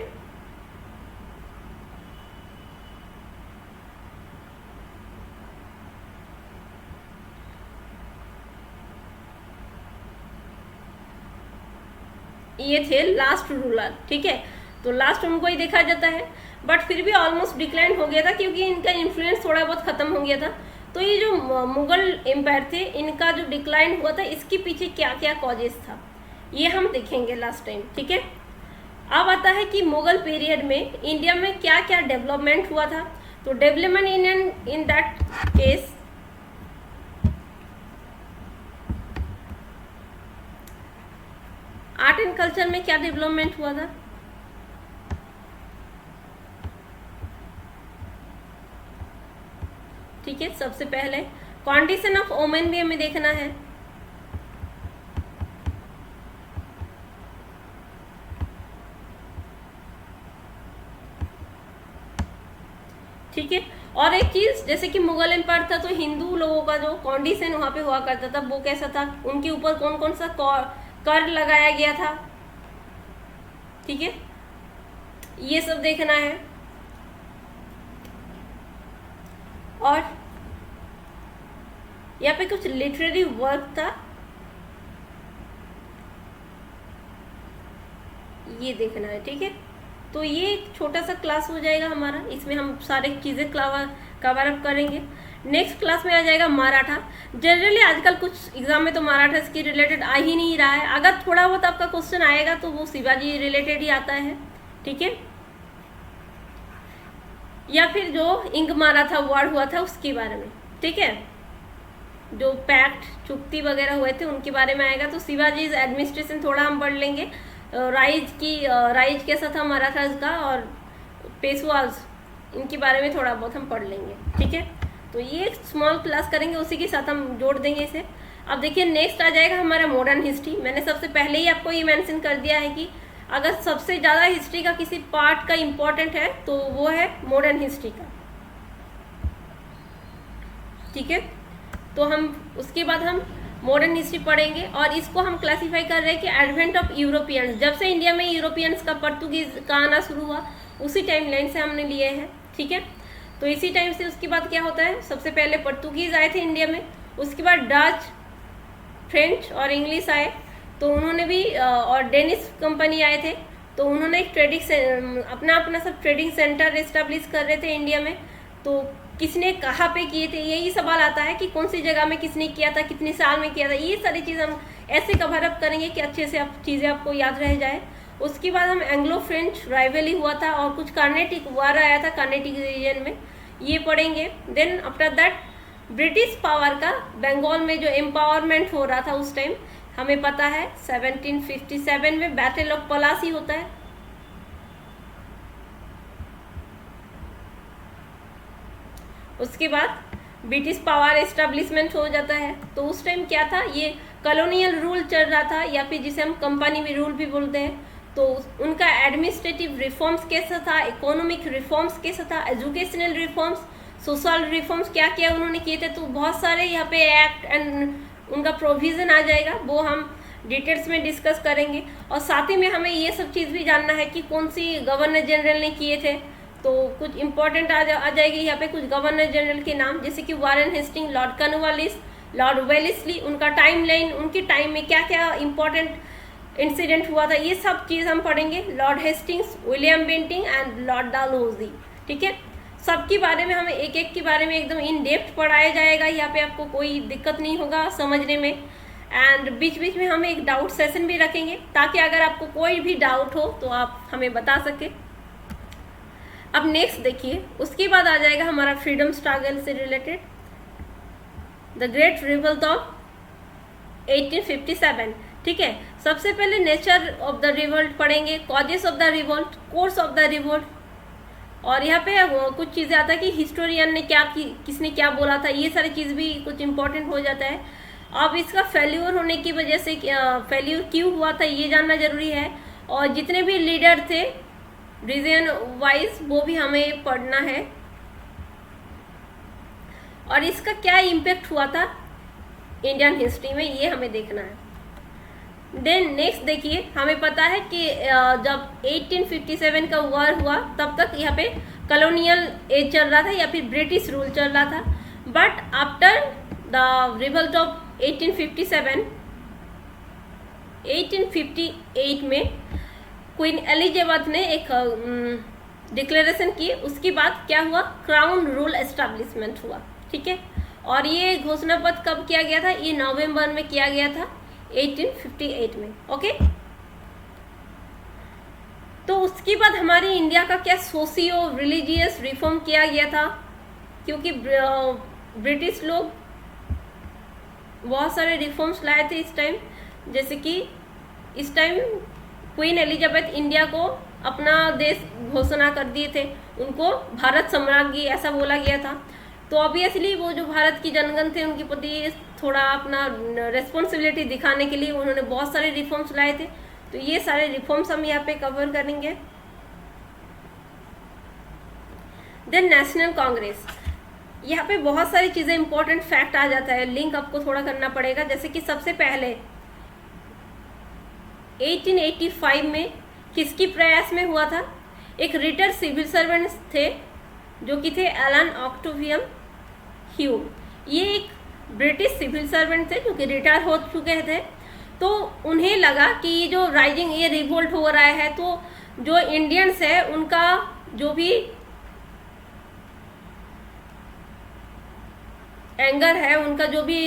ये थे लास्ट रूलर। ठीक है, तो लास्ट उनको ही देखा जाता है, बट फिर भी ऑलमोस्ट डिक्लाइन हो गया था क्योंकि इनका इन्फ्लुएंस थोड़ा बहुत खत्म हो गया था। तो ये जो मुगल एम्पायर थे, इनका जो डिक्लाइन हुआ था, इसके पीछे क्या क्या कॉजेस था, ये हम देखेंगे लास्ट टाइम। ठीक है, अब आता है कि मुगल पीरियड में इंडिया में क्या क्या डेवलपमेंट हुआ था। तो development in that case art and culture में क्या डेवलपमेंट हुआ था, ठीक है, सबसे पहले कंडीशन ऑफ वोमेन भी हमें देखना है। ठीक है, और एक चीज जैसे कि मुगल एम्पायर था, तो हिंदू लोगों का जो कंडीशन वहां पे हुआ करता था वो कैसा था, उनके ऊपर कौन कौन सा कर लगाया गया था। ठीक है, ये सब देखना है। और यहाँ पे कुछ लिटरेरी वर्क था, ये देखना है, ठीक है। तो ये एक छोटा सा क्लास हो जाएगा हमारा, इसमें हम सारे चीज़ें कवर अप करेंगे। नेक्स्ट क्लास में आ जाएगा मराठा। जनरली आजकल कुछ एग्जाम में तो मराठा के रिलेटेड आ ही नहीं रहा है, अगर थोड़ा बहुत आपका क्वेश्चन आएगा तो वो शिवाजी रिलेटेड ही आता है, ठीक है, या फिर जो इंग मराठा वॉर हुआ था उसके बारे में, ठीक है, जो पैक्ट चुक्ति वगैरह हुए थे उनके बारे में आएगा। तो शिवाजी एडमिनिस्ट्रेशन थोड़ा हम पढ़ लेंगे, राइज कैसा था मराठास का, और पेशवाज इनके बारे में थोड़ा बहुत हम पढ़ लेंगे, ठीक है। तो ये एक स्मॉल क्लास करेंगे, उसी के साथ हम जोड़ देंगे इसे। अब देखिए नेक्स्ट आ जाएगा हमारा मॉडर्न हिस्ट्री। मैंने सबसे पहले ही आपको ये मेंशन कर दिया है कि अगर सबसे ज़्यादा हिस्ट्री का किसी पार्ट का इम्पोर्टेंट है तो वो है मॉडर्न हिस्ट्री का, ठीक है। तो हम उसके बाद हम मॉडर्न हिस्ट्री पढ़ेंगे, और इसको हम क्लासीफाई कर रहे हैं कि एडवेंट ऑफ यूरोपियंस, जब से इंडिया में यूरोपियंस का पोर्तुगीज का आना शुरू हुआ उसी टाइम लाइन से हमने लिए हैं, ठीक है। तो इसी टाइम से उसके बाद क्या होता है, सबसे पहले पोर्तुगीज आए थे इंडिया में, उसके बाद डच, फ्रेंच और इंग्लिश आए, तो उन्होंने भी, और डेनिश कंपनी आए थे, तो उन्होंने एक अपना सब ट्रेडिंग सेंटर इस्टेब्लिश कर रहे थे इंडिया में। तो किसने कहाँ पे किए थे, यही सवाल आता है कि कौन सी जगह में किसने किया था, कितने साल में किया था। ये सारी चीज़ हम ऐसे कवर अप करेंगे कि अच्छे से चीज़ें आपको याद रह जाए। उसके बाद हम एंग्लो फ्रेंच राइवली हुआ था, और कुछ कार्नेटिक वार आया था कार्नेटिक रीजन में, ये पढ़ेंगे। Then after that British power का बंगाल में जो एम्पावरमेंट हो रहा था उस टाइम, हमें पता है 1757 में बैटल ऑफ पलासी होता है। उसके बाद ब्रिटिश पावर एस्टेब्लिशमेंट हो जाता है। तो उस टाइम क्या था, ये कॉलोनियल रूल चल रहा था, या फिर जिसे हम कंपनी में रूल भी बोलते हैं। तो उनका एडमिनिस्ट्रेटिव रिफॉर्म्स कैसा था, इकोनॉमिक रिफॉर्म्स कैसा था, एजुकेशनल रिफॉर्म्स, सोशल रिफॉर्म्स क्या क्या उन्होंने किए थे। तो बहुत सारे यहाँ पे एक्ट एंड उनका प्रोविज़न आ जाएगा, वो हम डिटेल्स में डिस्कस करेंगे। और साथ ही में हमें ये सब चीज़ भी जानना है कि कौन सी गवर्नर जनरल ने किए थे। तो कुछ इंपॉर्टेंट आ जाएगी यहाँ पे कुछ गवर्नर जनरल के नाम, जैसे कि Warren Hasting, lord Cornwallis, lord Wellesley, उनका टाइम लाइन, उनके टाइम में क्या क्या इंपॉर्टेंट इंसिडेंट हुआ था, ये सब चीज़ हम पढ़ेंगे। Lord Hastings, William Bentinck and lord Dalhousie, ठीक है। सबके बारे में हमें एक एक के बारे में एकदम इन डेप्थ पढ़ाया जाएगा, यहाँ पे आपको कोई दिक्कत नहीं होगा समझने में। एंड बीच बीच में हम एक डाउट सेशन भी रखेंगे, ताकि अगर आपको कोई भी डाउट हो तो आप हमें बता सके। अब नेक्स्ट देखिए, उसके बाद आ जाएगा हमारा फ्रीडम स्ट्रगल से related, the great revolt of 1857, ठीक है। सबसे पहले नेचर ऑफ द रिवोल्ट पढ़ेंगे, causes of the revolt, course of the revolt, और यहाँ पे कुछ चीज़ें आता है कि हिस्टोरियन ने क्या किसने क्या बोला था, ये सारी चीज़ भी कुछ इंपॉर्टेंट हो जाता है। अब इसका फेल्यूर होने की वजह से फेल्यूर क्यों हुआ था ये जानना जरूरी है, और जितने भी लीडर थे रीजन वाइज वो भी हमें पढ़ना है, और इसका क्या इम्पेक्ट हुआ था इंडियन हिस्ट्री में ये हमें देखना है। देन नेक्स्ट देखिए, हमें पता है कि जब 1857 का वॉर हुआ तब तक यहाँ पे कॉलोनियल एज चल रहा था या फिर ब्रिटिश रूल चल रहा था। But after the revolt of 1858 में क्वीन एलिजाबेथ ने एक डिक्लेरेशन की, उसके बाद क्या हुआ, क्राउन रूल एस्टेब्लिशमेंट हुआ, ठीक है। और ये घोषणा पत्र कब किया गया था, ये नवंबर में किया गया था 1858 में, ओके। तो उसके बाद हमारी इंडिया का क्या सोशियो रिलीजियस रिफॉर्म किया गया था, क्योंकि ब्रिटिश लोग बहुत सारे रिफॉर्म्स लाए थे इस टाइम। जैसे कि इस टाइम क्वीन एलिजाबेथ इंडिया को अपना देश घोषणा कर दिए थे, उनको भारत साम्राज्ञी ऐसा बोला गया था। तो ऑब्वियसली वो जो भारत की जनगण थे उनके प्रति थोड़ा अपना रेस्पॉन्सिबिलिटी दिखाने के लिए उन्होंने बहुत सारे रिफॉर्म्स लाए थे। तो ये सारे रिफॉर्म्स हम यहाँ पे कवर करेंगे। देन नेशनल कांग्रेस, यहाँ पे बहुत सारी चीज़ें इंपॉर्टेंट फैक्ट आ जाता है, लिंक आपको थोड़ा करना पड़ेगा। जैसे कि सबसे पहले 1885 में किसकी प्रयास में हुआ था, एक रिटायर्ड सिविल सर्वेंट थे जो कि थे एलन ऑक्टेवियन ह्यूम। ये एक ब्रिटिश सिविल सर्वेंट थे जो कि रिटायर हो चुके थे। तो उन्हें लगा कि ये जो राइजिंग, ये रिवोल्ट हो रहा है, तो जो इंडियंस है उनका जो भी एंगर है, उनका जो भी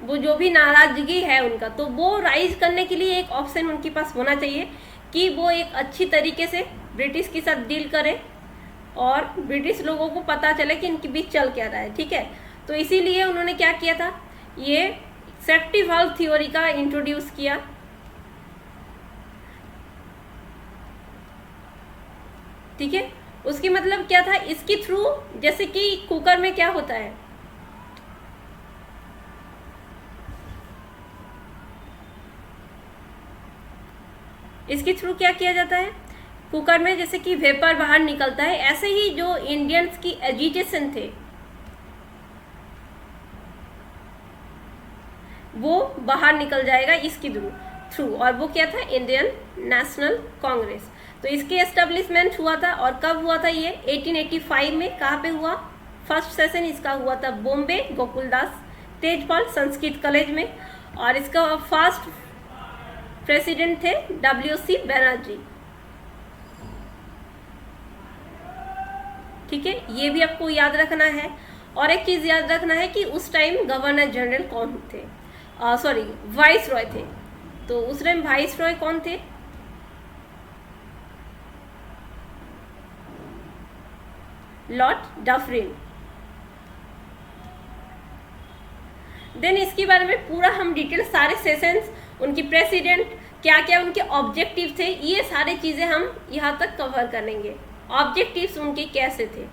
वो जो भी नाराजगी है उनका, तो वो राइज करने के लिए एक ऑप्शन उनके पास होना चाहिए कि वो एक अच्छी तरीके से ब्रिटिश के साथ डील करें और ब्रिटिश लोगों को पता चले कि इनके बीच चल क्या रहा है, ठीक है। तो इसीलिए उन्होंने क्या किया था, ये सेफ्टी वाल्व थ्योरी का इंट्रोड्यूस किया, ठीक है। उसकी मतलब क्या था, इसके थ्रू, जैसे कि कुकर में क्या होता है, इसके थ्रू क्या किया जाता है, कुकर में जैसे कि वेपर बाहर निकलता है, ऐसे ही जो इंडियंस की एजिटेशन थे वो बाहर निकल जाएगा इसके थ्रू। और वो क्या था, इंडियन नेशनल कांग्रेस। तो इसके एस्टेब्लिशमेंट हुआ था, और कब हुआ था ये, 1885 में। कहाँ पे हुआ, फर्स्ट सेशन इसका हुआ था बॉम्बे, गोकुलदास तेजपाल संस्कृत कॉलेज में। और इसका फर्स्ट प्रेसिडेंट थे WC बनर्जी, ठीक है। ये भी आपको याद रखना है। और एक चीज याद रखना है कि उस टाइम गवर्नर जनरल कौन थे, सॉरी वाइस रॉय थे। तो उस टाइम वाइस रॉय कौन थे, लॉर्ड डफरिन। देन इसके बारे में पूरा हम डिटेल, सारे सेशंस, उनकी प्रेसिडेंट, क्या क्या उनके ऑब्जेक्टिव थे, ये सारी चीजें हम यहाँ तक कवर करेंगे। ऑब्जेक्टिव्स उनके कैसे थे।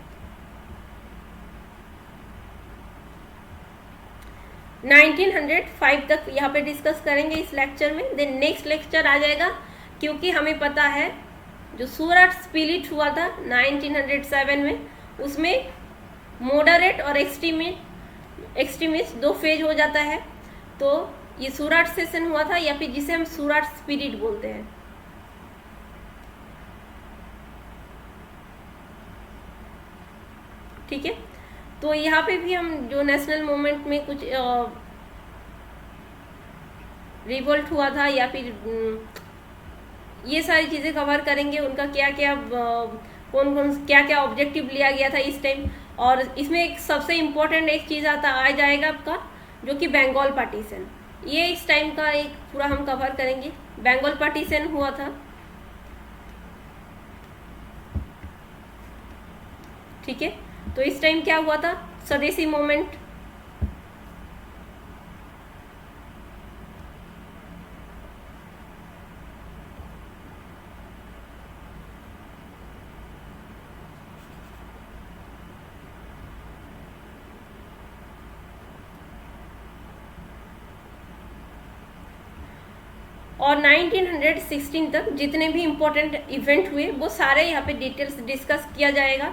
1905 तक यहाँ पे डिस्कस करेंगे इस लेक्चर में। देन नेक्स्ट लेक्चर आ जाएगा, क्योंकि हमें पता है जो सूरत स्पिरिट हुआ था 1907 में, उसमें मॉडरेट और एक्सट्रीमिस्ट दो फेज हो जाता है। तो ये सूरत सेशन हुआ था, या फिर जिसे हम सूरत स्पिरिट बोलते हैं, ठीक है। तो यहाँ पे भी हम जो नेशनल मूवमेंट में कुछ रिवोल्ट हुआ था, या फिर ये सारी चीज़ें कवर करेंगे, उनका क्या क्या कौन कौन क्या क्या ऑब्जेक्टिव लिया गया था इस टाइम। और इसमें एक सबसे इम्पोर्टेंट एक चीज़ आ जाएगा आपका, जो कि बंगाल पार्टीशन। ये इस टाइम का एक पूरा हम कवर करेंगे। बंगाल पार्टीशन हुआ था, ठीक है। तो इस टाइम क्या हुआ था, स्वदेशी मूवमेंट। और 1916 तक जितने भी इम्पोर्टेंट इवेंट हुए वो सारे यहाँ पे डिटेल्स डिस्कस किया जाएगा।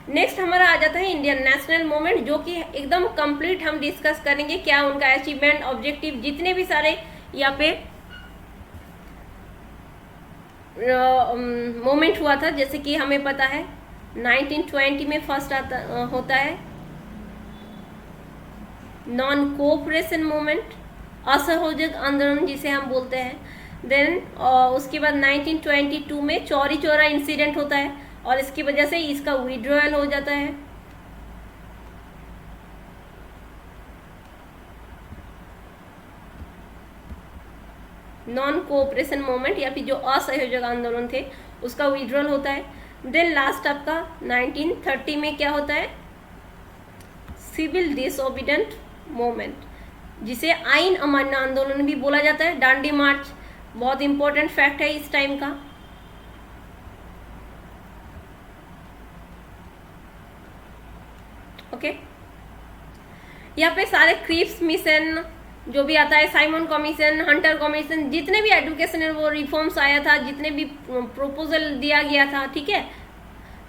नेक्स्ट हमारा आ जाता है इंडियन नेशनल मूवमेंट, जो कि एकदम कंप्लीट हम डिस्कस करेंगे, क्या उनका अचीवमेंट, ऑब्जेक्टिव, जितने भी सारे यहाँ पे मूवमेंट हुआ था। जैसे कि हमें पता है 1920 में फर्स्ट होता है नॉन कोऑपरेशन मूवमेंट, असहयोग आंदोलन जिसे हम बोलते हैं। देन उसके बाद 1922 में चौरी चौरा इंसिडेंट होता है, और इसकी वजह से इसका विड्रॉयल हो जाता है। नॉन कोऑपरेशन मूवमेंट, या फिर जो असहयोग आंदोलन थे उसका विड्रॉल होता है। देन लास्ट आपका 1930 में क्या होता है, सिविल डिसओबीडेंट मूवमेंट, जिसे आईन अमान्य आंदोलन भी बोला जाता है। डांडी मार्च बहुत इंपॉर्टेंट फैक्ट है इस टाइम का। ओके, यहाँ पे सारे क्रिप्स मिशन जो भी आता है, साइमन कमीशन, हंटर कमीशन, जितने भी एडुकेशनल वो रिफॉर्म्स आया था, जितने भी प्रपोजल दिया गया था, ठीक है।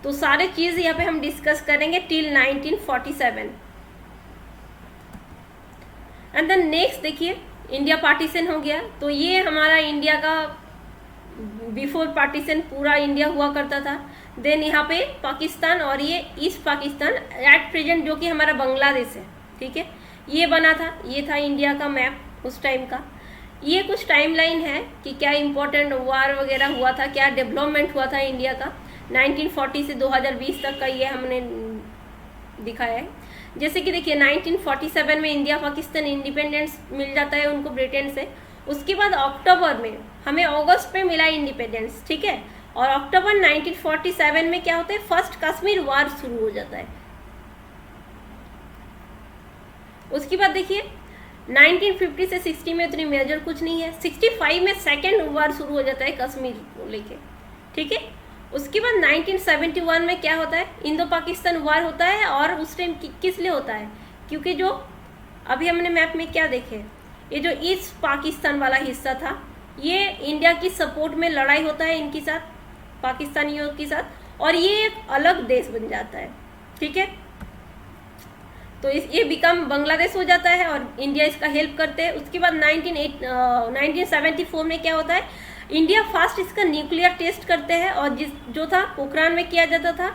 तो सारे चीज यहाँ पे हम डिस्कस करेंगे टिल 1947। एंड देन नेक्स्ट देखिए, इंडिया पार्टीशन हो गया। तो ये हमारा इंडिया का बिफोर पार्टीशन पूरा इंडिया हुआ करता था। देन यहाँ पे पाकिस्तान, और ये ईस्ट पाकिस्तान एट प्रेजेंट जो कि हमारा बांग्लादेश है, ठीक है, ये बना था। ये था इंडिया का मैप उस टाइम का। ये कुछ टाइमलाइन है कि क्या इम्पोर्टेंट वार वगैरह हुआ था, क्या डेवलपमेंट हुआ था इंडिया का 1940 से 2020 तक का, ये हमने दिखाया है। जैसे कि देखिए 1947 में इंडिया पाकिस्तान इंडिपेंडेंस मिल जाता है उनको ब्रिटेन से। उसके बाद अक्टूबर में, हमें अगस्त में मिला इंडिपेंडेंस, ठीक है। और अक्टूबर 1947 में क्या होता है, फर्स्ट कश्मीर वार शुरू हो जाता है। उसके बाद देखिए 1950 से 60 में उतनी मेजर कुछ नहीं है। 65 में सेकेंड वार शुरू हो जाता है कश्मीर को लेके, ठीक है। उसके बाद 1971 में क्या होता है, इंडो पाकिस्तान वार होता है। और उस टाइम किस लिए होता है, क्योंकि जो अभी हमने मैप में क्या देखे, ये जो ईस्ट पाकिस्तान वाला हिस्सा था, ये इंडिया की सपोर्ट में लड़ाई होता है इनके साथ, पाकिस्तानियों के साथ, और ये एक अलग देश बन जाता है, ठीक है। तो ये बिकम बांग्लादेश हो जाता है और इंडिया इसका हेल्प करते हैं। उसके बाद 1974 में क्या होता है, इंडिया फर्स्ट इसका न्यूक्लियर टेस्ट करते हैं। और जो था पोखरान में किया जाता था,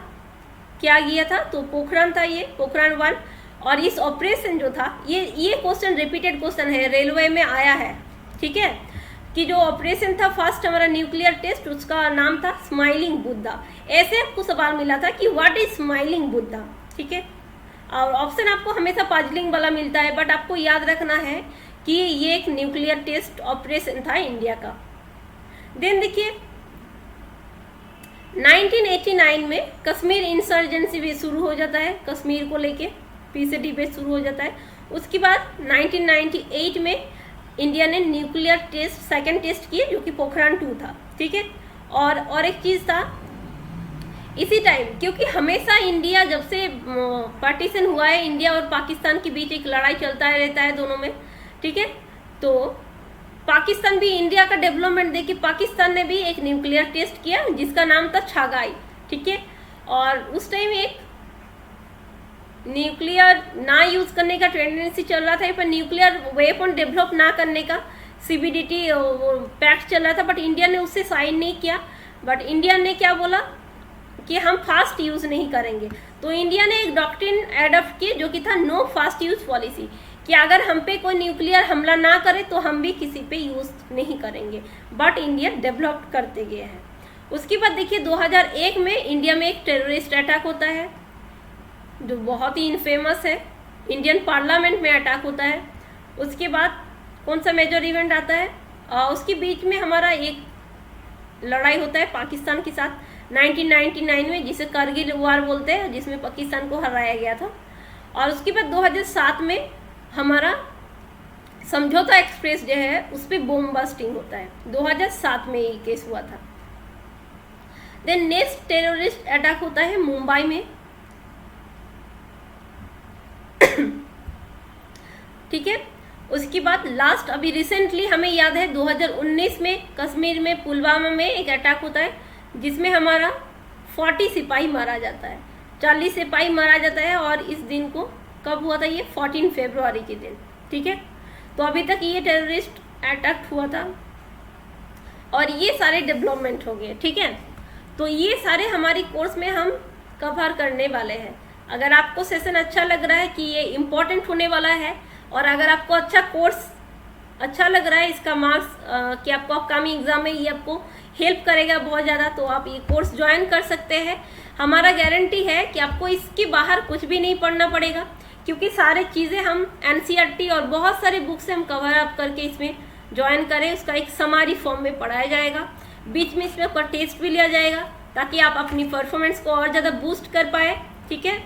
क्या किया था, तो पोखरान था, ये पोखरान 1। और इस ऑपरेशन जो था, ये क्वेश्चन रिपीटेड क्वेश्चन है, रेलवे में आया है, ठीक है, कि जो ऑपरेशन था फर्स्ट हमारा न्यूक्लियर टेस्ट, उसका नाम था स्माइलिंग बुद्धा। ऐसे आपको सवाल मिला था कि व्हाट इज स्माइलिंग बुद्धा, ठीक है। और ऑप्शन आपको हमेशा पजलिंग वाला मिलता है, बट आपको याद रखना है कि ये एक न्यूक्लियर टेस्ट ऑपरेशन था इंडिया का। देन देखिए 1989 में कश्मीर इंसर्जेंसी भी शुरू हो जाता है, कश्मीर को लेके पीसीडी पे शुरू हो जाता है। उसके बाद 1998 में इंडिया ने न्यूक्लियर टेस्ट सेकंड टेस्ट किए, जो कि पोखरान 2 था, ठीक है। और एक चीज़ था इसी टाइम, क्योंकि हमेशा इंडिया जब से पार्टीशन हुआ है, इंडिया और पाकिस्तान के बीच एक लड़ाई चलता रहता है दोनों में, ठीक है। तो पाकिस्तान भी इंडिया का डेवलपमेंट देख के पाकिस्तान ने भी एक न्यूक्लियर टेस्ट किया जिसका नाम था छागाई, ठीक है। और उस टाइम एक न्यूक्लियर ना यूज करने का टेंडेंसी चल रहा था, पर न्यूक्लियर वेपन डेवलप ना करने का CBDT पैक्ट चल रहा था, बट इंडिया ने उससे साइन नहीं किया। बट इंडिया ने क्या बोला कि हम फास्ट यूज नहीं करेंगे, तो इंडिया ने एक डॉक्ट्रिन एडॉप्ट की जो कि था नो फास्ट यूज पॉलिसी, कि अगर हम पे कोई न्यूक्लियर हमला ना करे तो हम भी किसी पे यूज नहीं करेंगे। बट इंडिया डेवलप करते गए हैं। उसके बाद देखिए 2001 में इंडिया में एक टेररिस्ट अटैक होता है जो बहुत ही इनफेमस है, इंडियन पार्लियामेंट में अटैक होता है। उसके बाद कौन सा मेजर इवेंट आता है, उसके बीच में हमारा एक लड़ाई होता है पाकिस्तान के साथ 1999 में, जिसे कारगिल वार बोलते हैं, जिसमें पाकिस्तान को हराया गया था। और उसके बाद 2007 में हमारा समझौता एक्सप्रेस जो है उस पर बॉम्ब बस्टिंग होता है, 2007 में ये केस हुआ था। देन नेक्स्ट टेररिस्ट अटैक होता है मुंबई में, ठीक है। उसके बाद लास्ट अभी रिसेंटली हमें याद है 2019 में कश्मीर में पुलवामा में एक अटैक होता है जिसमें हमारा 40 सिपाही मारा जाता है, 40 सिपाही मारा जाता है। और इस दिन को कब हुआ था, ये 14 फरवरी के दिन, ठीक है। तो अभी तक ये टेररिस्ट अटैक हुआ था और ये सारे डेवलपमेंट हो गए, ठीक है। तो ये सारे हमारी कोर्स में हम कवर करने वाले हैं। अगर आपको सेशन अच्छा लग रहा है कि ये इम्पोर्टेंट होने वाला है, और अगर आपको अच्छा कोर्स अच्छा लग रहा है, इसका मार्क्स कि आपको अपकमिंग एग्जाम में ये आपको हेल्प करेगा बहुत ज़्यादा, तो आप ये कोर्स ज्वाइन कर सकते हैं। हमारा गारंटी है कि आपको इसके बाहर कुछ भी नहीं पढ़ना पड़ेगा, क्योंकि सारे चीज़ें हम NCERT और बहुत सारे बुक्स से हम कवर अप करके इसमें ज्वाइन करें। उसका एक समारी फॉर्म में पढ़ाया जाएगा, बीच में इसमें आपका टेस्ट भी लिया जाएगा, ताकि आप अपनी परफॉर्मेंस को और ज़्यादा बूस्ट कर पाए, ठीक है।